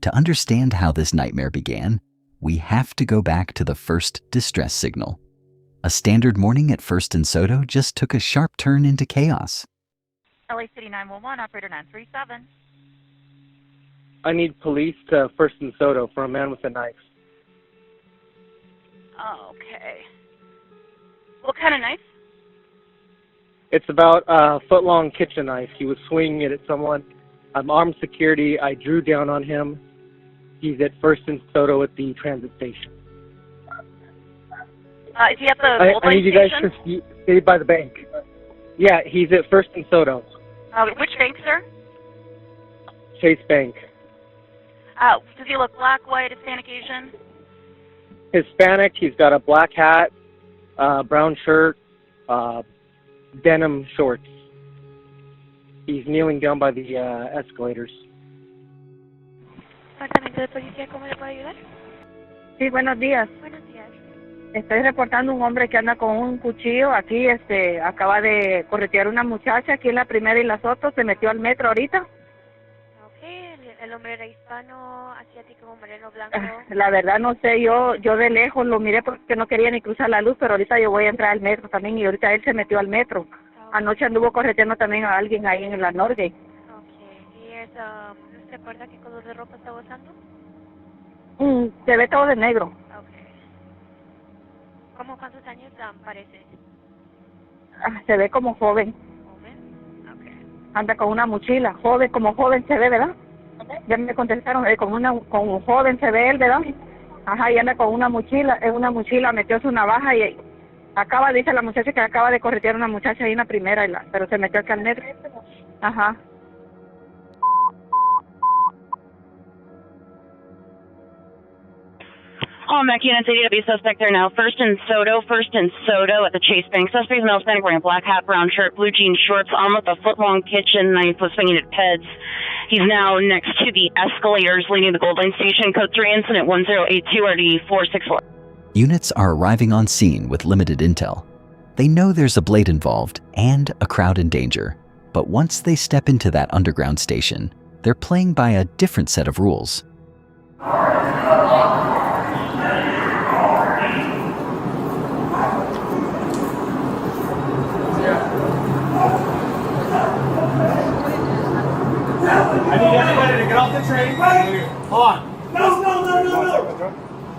To understand how this nightmare began, we have to go back to the first distress signal. A standard morning at First and Soto just took a sharp turn into chaos. LA City 911, operator 937. I need police to First and Soto for a man with a knife. Okay. What kind of knife? It's about a foot-long kitchen knife. He was swinging it at someone. I'm armed security. I drew down on him. He's at First and Soto at the transit station. Is he at the I need you guys to stay by the bank. Yeah, he's at First and Soto. Which bank, sir? Chase Bank. Does he look black, white, Hispanic, Asian? Hispanic. He's got a black hat, brown shirt, denim shorts. He's kneeling down by the escalators. Departamento de Policía, ¿cómo le puedo ayudar? Sí, buenos días. Buenos días. Estoy reportando un hombre que anda con un cuchillo aquí, acaba de corretear una muchacha aquí en la Primera y la Soto, se metió al metro ahorita. Ok, el hombre era hispano, asiático, moreno, blanco. La verdad no sé, yo de lejos lo miré porque no quería ni cruzar la luz, pero ahorita yo voy a entrar al metro también y ahorita él se metió al metro. Anoche anduvo correteando también a alguien ahí en la Norgate. Ok, ¿y se acuerda qué color de ropa está usando? Se ve todo de negro. Ok. ¿Cómo cuántos años parece? Se ve como joven. ¿Joven? Ok. Anda con una mochila, joven, como joven se ve, ¿verdad? Ya me contestaron, con un joven se ve él, ¿verdad? Ajá, y anda con una mochila, metió su navaja y dice la muchacha que acaba de corretear a una muchacha ahí en la Primera, pero se metió aquí al metro. Ajá. Mackie and CDW suspect there now. First and Soto at the Chase Bank. Suspect is male, Hispanic, wearing black hat, brown shirt, blue jean shorts, armed with a foot-long kitchen knife, was swinging at Peds. He's now next to the escalators leading the Gold Line Station. Code 3 incident 1082 RD 464. Units are arriving on scene with limited intel. They know there's a blade involved and a crowd in danger. But once they step into that underground station, they're playing by a different set of rules. I need everybody to get off the train. Hold on. No.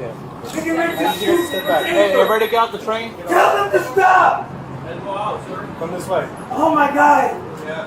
Yeah. Hey, everybody get off the train. Tell them to stop. Let's go out, sir. Come this way. Oh my God. Yeah.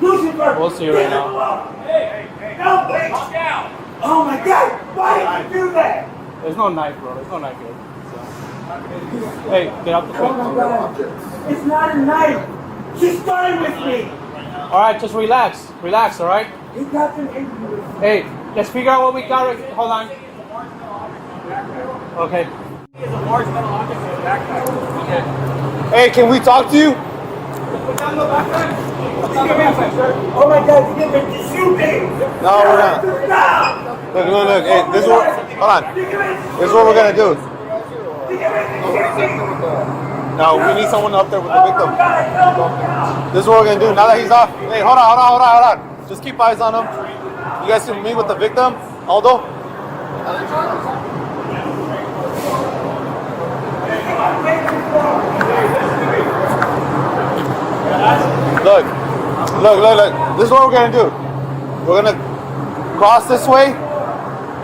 Lucifer. We'll see you right now. Hey. No, please. Walk out. Oh my God. Why did you do that? There's no knife, bro. There's no knife here. So. Hey, get off the train. Oh my God. It's not a knife. She's starting with me. All right, just relax. Relax, all right? He got an injury. Hey, let's figure out what we got. Hold on. Okay. Hey, can we talk to you? Oh my God, you're going to shoot me. No, we're not. Stop. Look. Hey, this is what. Hold on. This is what we're gonna do. No, we need someone up there with the victim. This is what we're gonna do. Now that he's off. Hey, hold on. Just keep eyes on him. You guys can meet with the victim, Aldo. Look. This is what we're gonna do. We're gonna cross this way.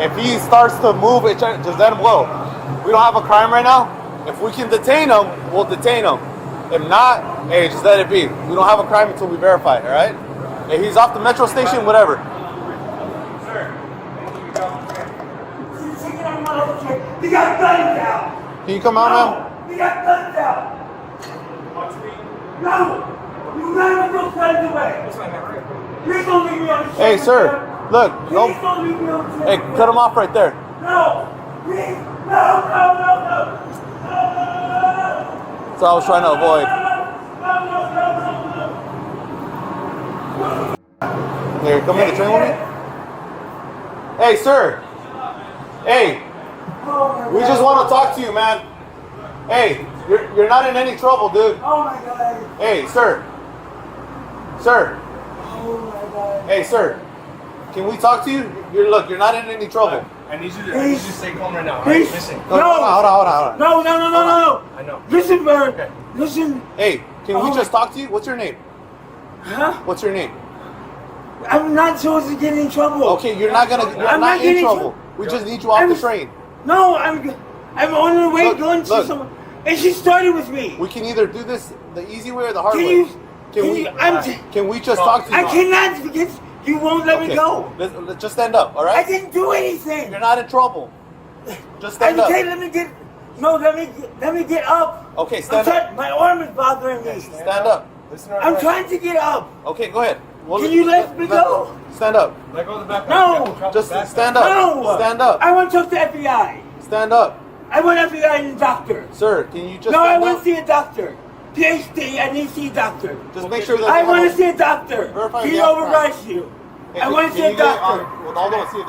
If he starts to move, just let him go. We don't have a crime right now. If we can detain him, we'll detain him. If not, hey, just let it be. We don't have a crime until we verify it, all right? If he's off the metro station, whatever. He got guns out. Can you come out, man? He got guns out. No. You never throw guns away. Please don't leave me on the street. Hey, sir. Look. No. Please don't leave me on the street. Hey, cut him off right there. No. Please. No. That's what I was trying to avoid. Here, come in the train with me. Hey, sir. Hey. We just want to talk to you, man. Hey, you're not in any trouble, dude. Oh my God. Hey, sir. Sir. Oh my God. Hey, sir. Can we talk to you? You're not in any trouble. I need you to stay calm right now. Please. Listen. No, hold on. No. I know. Listen, man. Okay. Listen. Hey, can we Oh. just talk to you? What's your name? Huh? What's your name? I'm not supposed to get in trouble. Okay, you're not in getting trouble. We just need you off the train. No, I'm on the way Look, going to look. someone. And she started with me. We can either do this the easy way or the hard Can way. you? Can we just talk to you? I cannot because you won't let me go. Let's just stand up, all I right? didn't do anything. You're not in trouble. Just stand up. Okay, let me get up. Okay, stand up. My arm is bothering me. Stand up. I'm trying to get up. Okay, go ahead. Can you let me go? Stand up. Let go of the backpack. No. Just stand up. No. Stand up. I want to talk to FBI. Stand up. I want FBI and a doctor. Sir, can you just No, I stand want up? to see a doctor. PhD, I need to see a doctor. Just make sure that I want to see a doctor. Verify He the overrides you. I want to see a doctor.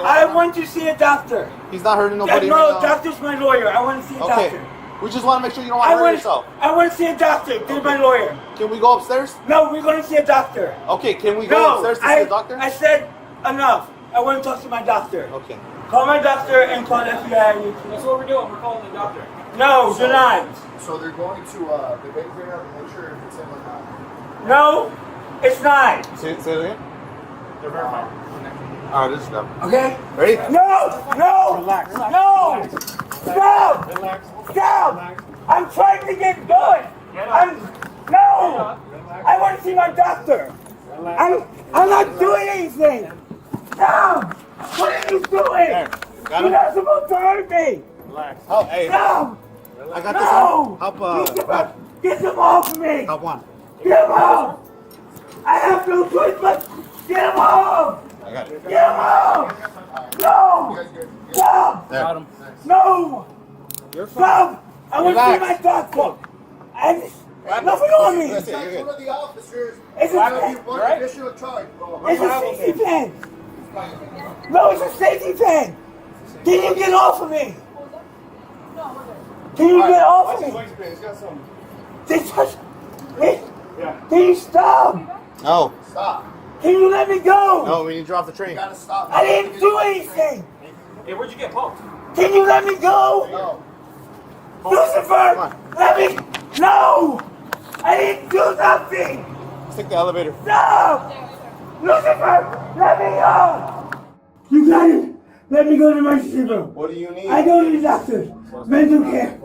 I want to see a doctor. He's not hurting nobody No, right now. doctor's my lawyer. I want to see a Okay. doctor. We just want to make sure you don't want to hurt yourself. I want to see a doctor. This is my lawyer. Can we go upstairs? No, we're going to see a doctor. Okay, can we go No, upstairs to see a doctor? I said enough. I want to talk to my doctor. Okay. Call my doctor and call the FBI. That's what we're doing. We're calling the doctor. No, you're not. So they're going to the bank there to make sure if it's in or not. No, it's not. Say it again. They're verifying. All right, let's go. Okay? Ready? No! Relax. No! Stop! Relax. Stop! I'm trying to get good. No! I want to see my doctor. I'm not doing anything. Stop! What are you doing? Got You're him? not supposed to hurt me. Relax. Oh, hey. Stop! I got No! this one. Get them off of me! Help one. Get them off! I have no choice but get them off! I got it. Get them off! No! Stop! There. Got him. No! Stop! I want to see my doctor! And nothing on me! That's it. You're One good. of the officers It's will a, give one right? additional charge, bro. it's a safety pin! No, it's a safety pin! Can you get off of me? Can you get off of me? He's got some. They touch me! Yeah. Can you stop? No. Stop. Can you let me go? No, we need to drop the train. You gotta stop. I didn't do anything! Hey, where'd you get poked? Can you let me go? No. Lucifer! Let me... No! I didn't do nothing! Let's take the elevator. Stop! Lucifer! Let me go! You got it! Let me go to the emergency room. What do you need? I go to the doctor. Mental care.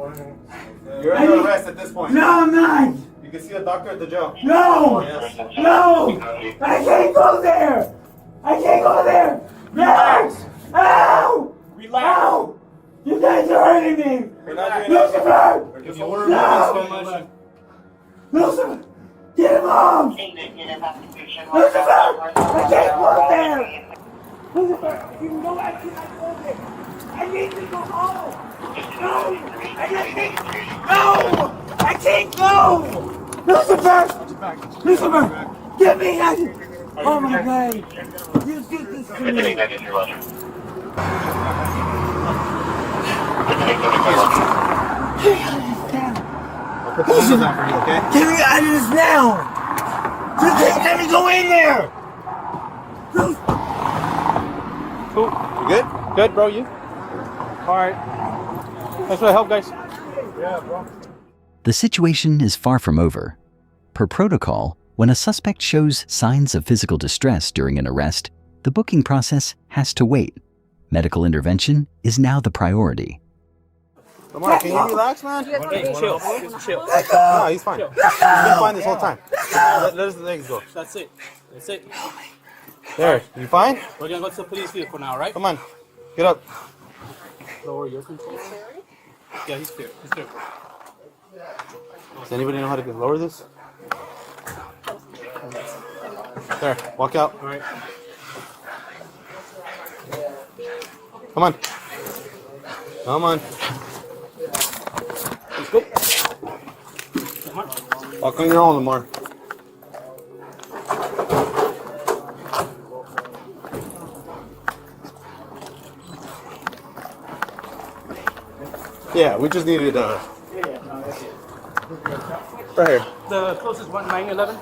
You're I under need- arrest at this point. No, I'm not! You can see a doctor at the jail. No! Yes. No! I can't go there! I can't go there! No! Ow! Relax. Ow! You guys are hurting me! We're not doing Lucifer! We're just We're No! moving slow motion. Lucifer! Get him off! Lucifer! I can't go there! Lucifer, you know I cannot go there! I need to go home! No! I can't go! Lucifer! Lucifer! Get me out of here! Oh my God! You did this to me! I'll put the windows down for you, okay? Get me out of this now! You can't let me go in there! Cool. You good? Good, bro. You? All right. Thanks for the help, guys. Yeah, bro. The situation is far from over. Per protocol, when a suspect shows signs of physical distress during an arrest, the booking process has to wait. Medical intervention is now the priority. Lamar, can you relax, man? Hey, chill. Just chill. No, he's fine. He's been fine this whole time. Let his legs go. That's it. That's it. There, you fine? We're gonna go to the police vehicle now, right? Come on, get up. Lower your control. Yeah, he's clear. He's clear. Does anybody know how to lower this? There, walk out. All right. Come on. Come on. Let's go. Come on. Walk on your own, Lamar. Yeah, we just needed right here. The closest one, 911.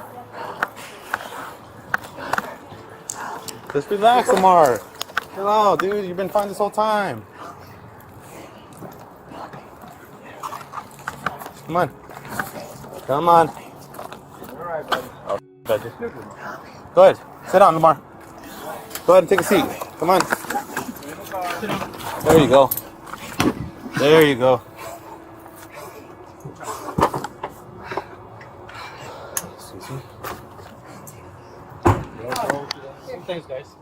Just relax, Lamar. Chill out, dude. You've been fine this whole time. Come on. Come on. Alright, buddy. Oh, buddy. Go ahead. Sit down, Lamar. Go ahead and take a seat. Come on. There you go. There you go. Excuse me. Thanks, guys.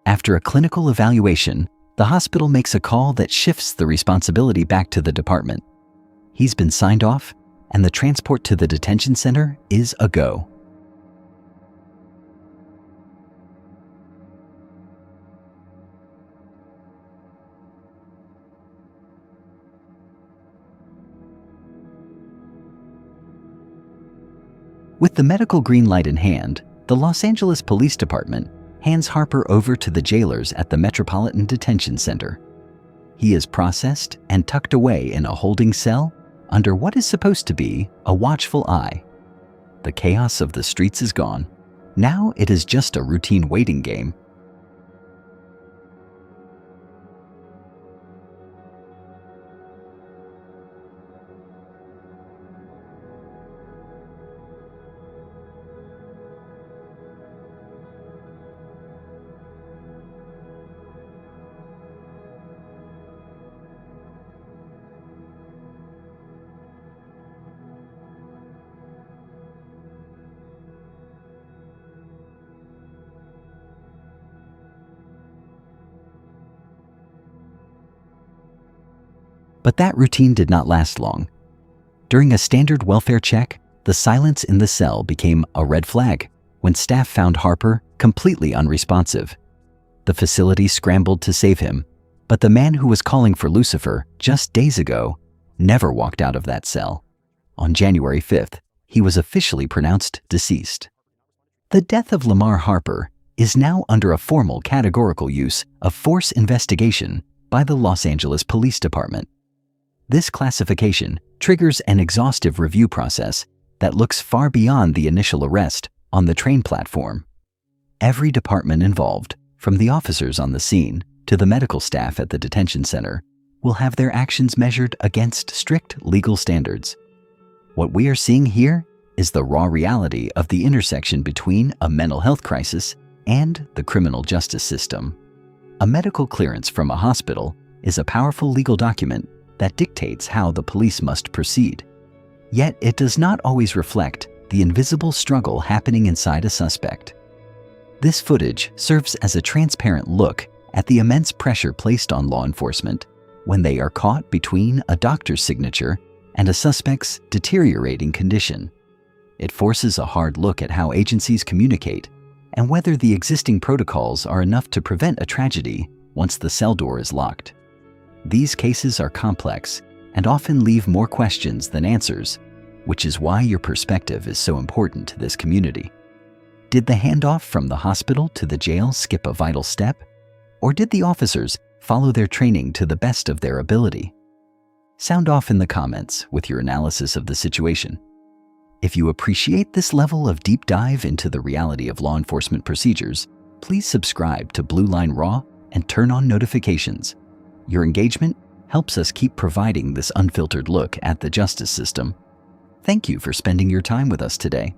After a clinical evaluation, the hospital makes a call that shifts the responsibility back to the department. He's been signed off, and the transport to the detention center is a go. With the medical green light in hand, the Los Angeles Police Department hands Harper over to the jailers at the Metropolitan Detention Center. He is processed and tucked away in a holding cell under what is supposed to be a watchful eye. The chaos of the streets is gone. Now it is just a routine waiting game. But that routine did not last long. During a standard welfare check, the silence in the cell became a red flag when staff found Harper completely unresponsive. The facility scrambled to save him, but the man who was calling for Lucifer just days ago never walked out of that cell. On January 5th, he was officially pronounced deceased. The death of Lamar Harper is now under a formal categorical use of force investigation by the Los Angeles Police Department. This classification triggers an exhaustive review process that looks far beyond the initial arrest on the train platform. Every department involved, from the officers on the scene to the medical staff at the detention center, will have their actions measured against strict legal standards. What we are seeing here is the raw reality of the intersection between a mental health crisis and the criminal justice system. A medical clearance from a hospital is a powerful legal document that dictates how the police must proceed. Yet it does not always reflect the invisible struggle happening inside a suspect. This footage serves as a transparent look at the immense pressure placed on law enforcement when they are caught between a doctor's signature and a suspect's deteriorating condition. It forces a hard look at how agencies communicate and whether the existing protocols are enough to prevent a tragedy once the cell door is locked. These cases are complex and often leave more questions than answers, which is why your perspective is so important to this community. Did the handoff from the hospital to the jail skip a vital step? Or did the officers follow their training to the best of their ability? Sound off in the comments with your analysis of the situation. If you appreciate this level of deep dive into the reality of law enforcement procedures, please subscribe to Blue Line Raw and turn on notifications. Your engagement helps us keep providing this unfiltered look at the justice system. Thank you for spending your time with us today.